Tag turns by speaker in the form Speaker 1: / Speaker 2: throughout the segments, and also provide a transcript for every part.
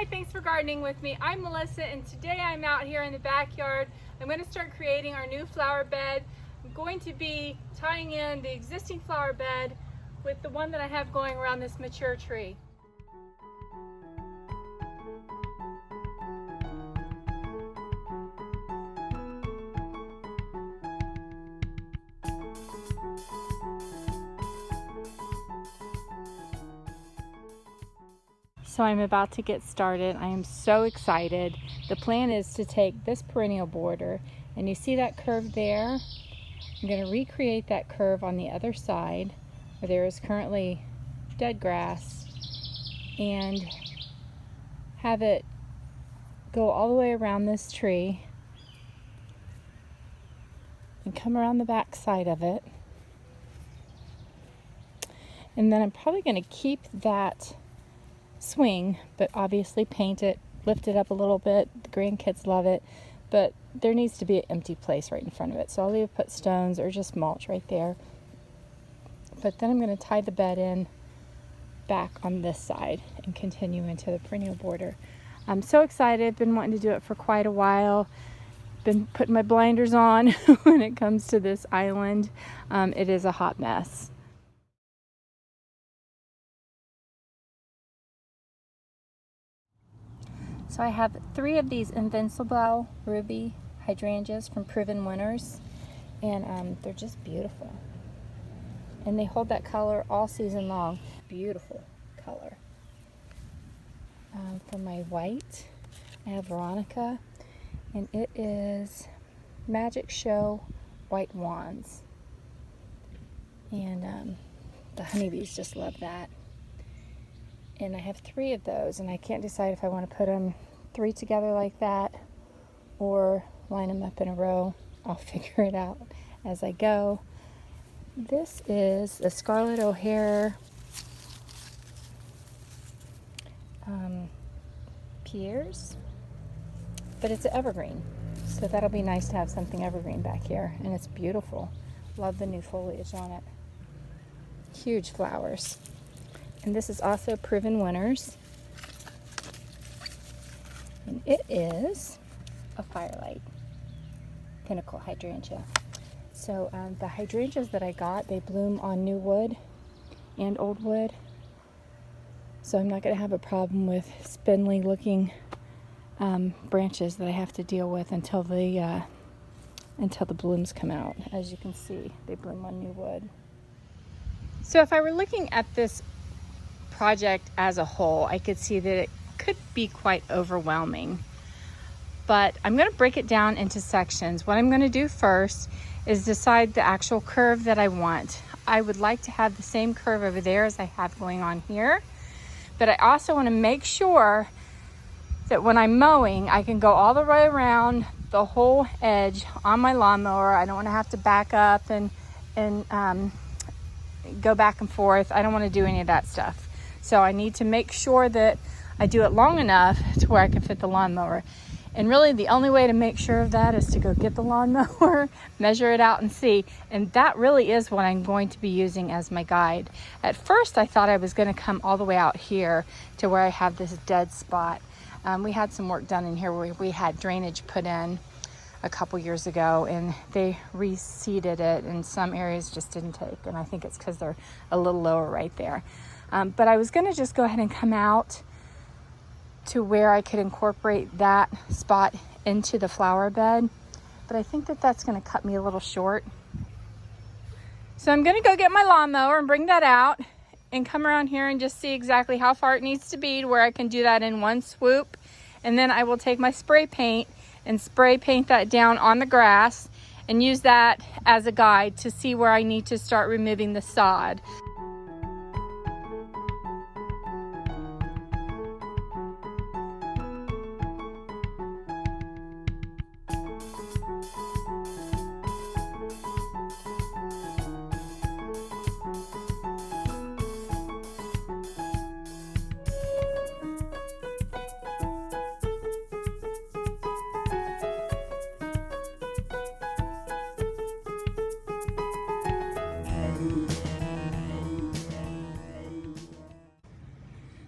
Speaker 1: Hi, thanks for gardening with me. I'm Melissa, and today I'm out here in the backyard. I'm going to start creating our new flower bed. I'm going to be tying in the existing flower bed with the one that I have going around this mature tree. So I'm about to get started. I am so excited. The plan is to take this perennial border, and you see that curve there? I'm going to recreate that curve on the other side where there is currently dead grass and have it go all the way around this tree and come around the back side of it. And then I'm probably going to keep that swing, but obviously paint it, lift it up a little bit. The grandkids love it, but there needs to be an empty place right in front of it. So I'll either put stones or just mulch right there. But then I'm going to tie the bed in back on this side and continue into the perennial border. I'm so excited. Been wanting to do it for quite a while. Been putting my blinders on when it comes to this island. It is a hot mess. So I have 3 of these invincible ruby hydrangeas from Proven Winners, and they're just beautiful. And they hold that color all season long. Beautiful color. For my white, I have Veronica, and it is Magic Show White Wands. And the honeybees just love that. And I have 3 of those, and I can't decide if I want to put them 3 together like that or line them up in a row. I'll figure it out as I go. This is a Scarlet O'Hare Pierce, but it's an evergreen, so that'll be nice to have something evergreen back here, and it's beautiful. Love the new foliage on it. Huge flowers. And this is also Proven Winners, and it is a Firelight Pinnacle hydrangea. So the hydrangeas that I got, they bloom on new wood and old wood, so I'm not going to have a problem with spindly looking branches that I have to deal with until the blooms come out. As you can see, they bloom on new wood. So if I were looking at this project as a whole, I could see that it could be quite overwhelming, but I'm going to break it down into sections. What I'm going to do first is decide the actual curve that I want. I would like to have the same curve over there as I have going on here, but I also want to make sure that when I'm mowing, I can go all the way around the whole edge on my lawnmower. I don't want to have to back up and go back and forth. I don't want to do any of that stuff. So I need to make sure that I do it long enough to where I can fit the lawnmower. And really the only way to make sure of that is to go get the lawnmower, measure it out and see. And that really is what I'm going to be using as my guide. At first I thought I was going to come all the way out here to where I have this dead spot. We had some work done in here where we had drainage put in a couple years ago, and they reseeded it, and some areas just didn't take. And I think it's because they're a little lower right there. But I was going to just go ahead and come out to where I could incorporate that spot into the flower bed, but I think that that's going to cut me a little short. So I'm going to go get my lawnmower and bring that out and come around here and just see exactly how far it needs to be to where I can do that in one swoop. And then I will take my spray paint and spray paint that down on the grass and use that as a guide to see where I need to start removing the sod.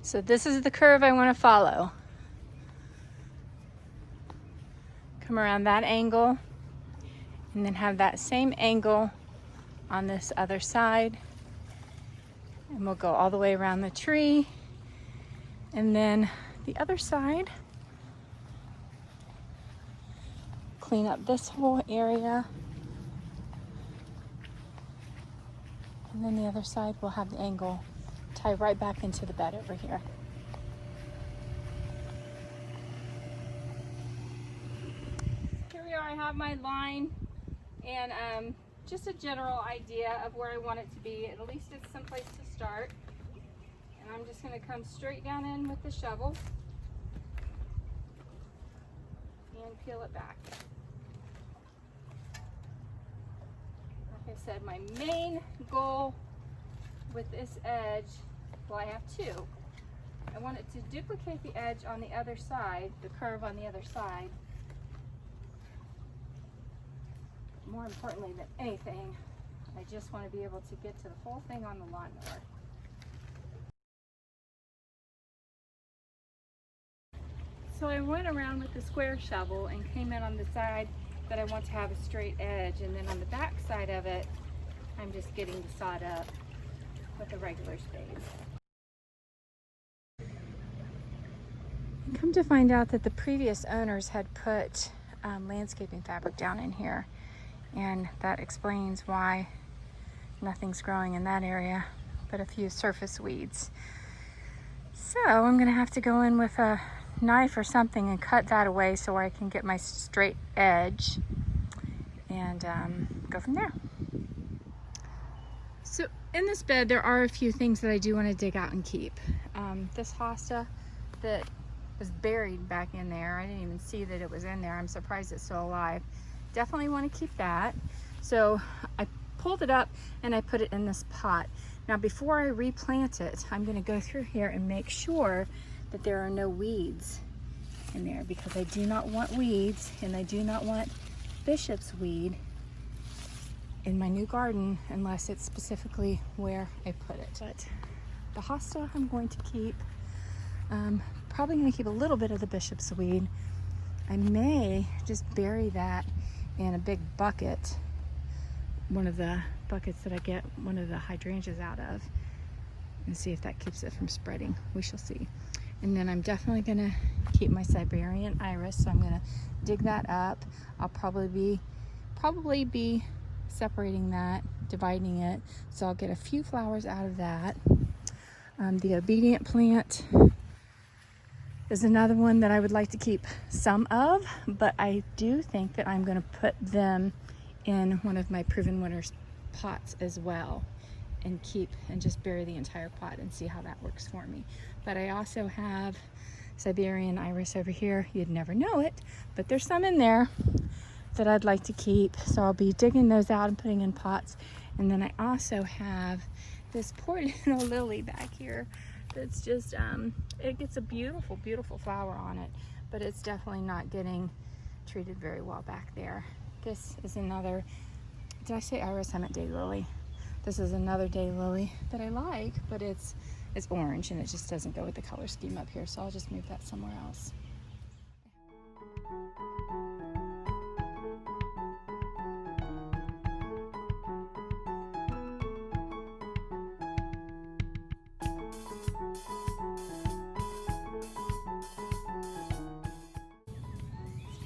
Speaker 1: So this is the curve I want to follow. come around that angle and then have that same angle on this other side. And we'll go all the way around the tree. And then the other side, clean up this whole area. And then the other side will have the angle tie right back into the bed over here. Here we are, I have my line and just a general idea of where I want it to be. At least it's someplace to start. And I'm just going to come straight down in with the shovel and peel it back. Like I said, my main goal with this edge, well, I have two. I want it to duplicate the edge on the other side, the curve on the other side. More importantly than anything, I just want to be able to get to the whole thing on the lawnmower. So I went around with the square shovel and came in on the side that I want to have a straight edge, and then on the back side of it, I'm just getting the sod up with a regular spade. Come to find out that the previous owners had put landscaping fabric down in here, and that explains why nothing's growing in that area but a few surface weeds. So I'm gonna have to go in with a knife or something and cut that away so I can get my straight edge and go from there. So in this bed there are a few things that I do want to dig out and keep. This hosta that was buried back in there, I didn't even see that it was in there. I'm surprised it's still alive. Definitely want to keep that. So I pulled it up and I put it in this pot. Now before I replant it, I'm going to go through here and make sure that there are no weeds in there, because I do not want weeds and I do not want bishop's weed in my new garden unless it's specifically where I put it. But the hosta I'm going to keep. Probably going to keep a little bit of the bishop's weed. I may just bury that in a big bucket, one of the buckets that I get one of the hydrangeas out of, and see if that keeps it from spreading. We shall see. And then I'm definitely going to keep my Siberian iris, so I'm going to dig that up. I'll probably be separating that, dividing it, so I'll get a few flowers out of that. The obedient plant is another one that I would like to keep some of, but I do think that I'm going to put them in one of my proven winners pots as well, and just bury the entire pot and see how that works for me. But I also have Siberian iris over here. You'd never know it, but there's some in there that I'd like to keep, so I'll be digging those out and putting in pots. And then I also have this poor little lily back here that's just it gets a beautiful flower on it, but it's definitely not getting treated very well back there. This is another, did I say iris? I meant daylily. This is another daylily that I like, but it's orange and it just doesn't go with the color scheme up here, so I'll just move that somewhere else.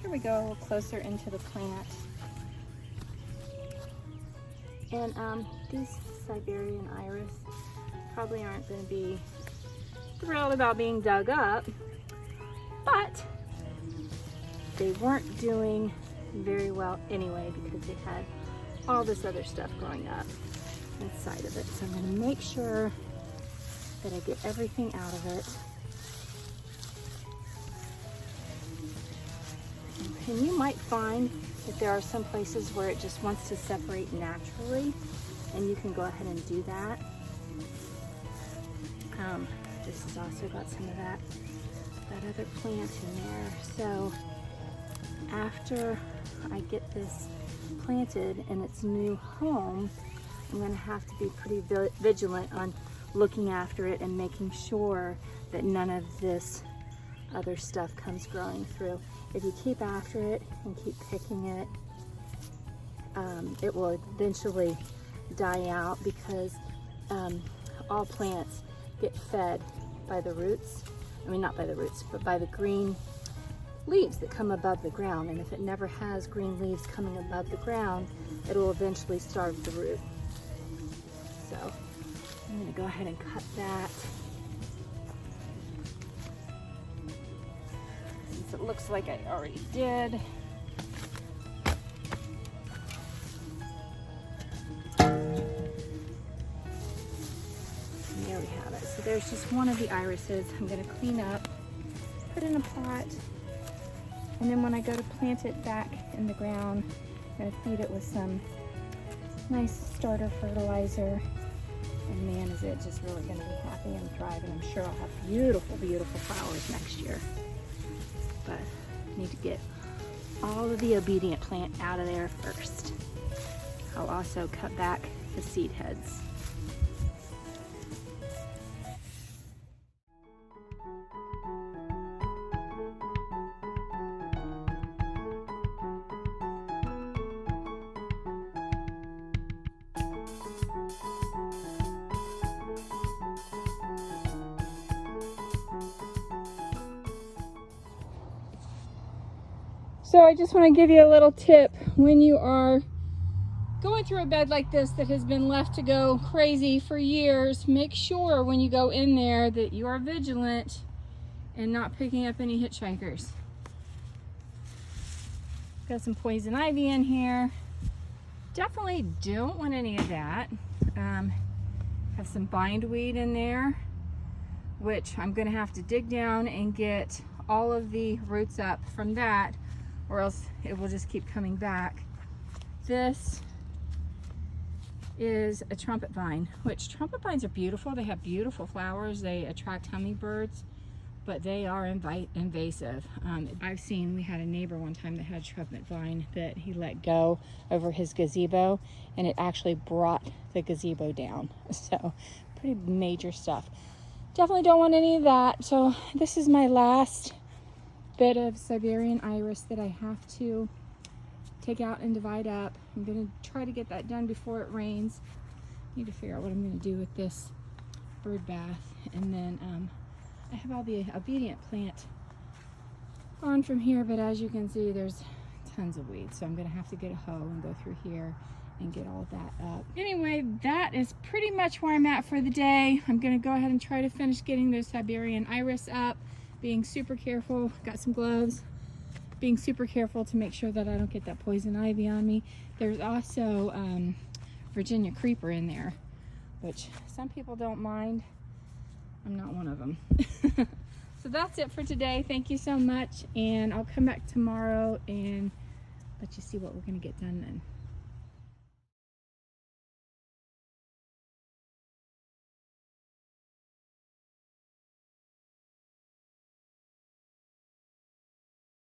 Speaker 1: Here we go, a little closer into the plant. And these Siberian iris probably aren't going to be thrilled about being dug up, but they weren't doing very well anyway because they had all this other stuff growing up inside of it. So I'm going to make sure that I get everything out of it. And you might find that there are some places where it just wants to separate naturally, and you can go ahead and do that. This has also got some of that other plant in there. So after I get this planted in its new home, I'm going to have to be pretty vigilant on looking after it and making sure that none of this other stuff comes growing through. If you keep after it and keep picking it, it will eventually die out, because all plants get fed by the roots. I mean, not by the roots, but by the green leaves that come above the ground. And if it never has green leaves coming above the ground, it will eventually starve the root. So I'm going to go ahead and cut that. Since it looks like I already did. There we have it. So there's just one of the irises. I'm going to clean up, put in a pot, and then when I go to plant it back in the ground, I'm going to feed it with some nice starter fertilizer. And man, is it just really going to be happy and thrive, and I'm sure I'll have beautiful, beautiful flowers next year. But I need to get all of the obedient plant out of there first. I'll also cut back the seed heads. So I just want to give you a little tip. When you are going through a bed like this that has been left to go crazy for years, make sure when you go in there that you are vigilant and not picking up any hitchhikers. Got some poison ivy in here. Definitely don't want any of that. Have some bindweed in there, which I'm going to have to dig down and get all of the roots up from that, or else it will just keep coming back. This is a trumpet vine, which trumpet vines are beautiful. They have beautiful flowers. They attract hummingbirds, but they are invasive. We had a neighbor one time that had a trumpet vine that he let go over his gazebo, and it actually brought the gazebo down. So pretty major stuff. Definitely don't want any of that. So this is my last bit of Siberian iris that I have to take out and divide up. I'm gonna try to get that done before it rains. Need to figure out what I'm gonna do with this bird bath. And then I have all the obedient plant on from here, but as you can see, there's tons of weeds. So I'm gonna have to get a hoe and go through here and get all of that up. Anyway, that is pretty much where I'm at for the day. I'm gonna go ahead and try to finish getting those Siberian iris up, being super careful. Got some gloves. Being super careful to make sure that I don't get that poison ivy on me. There's also Virginia creeper in there, which some people don't mind. I'm not one of them. So that's it for today. Thank you so much, and I'll come back tomorrow and let you see what we're gonna get done then.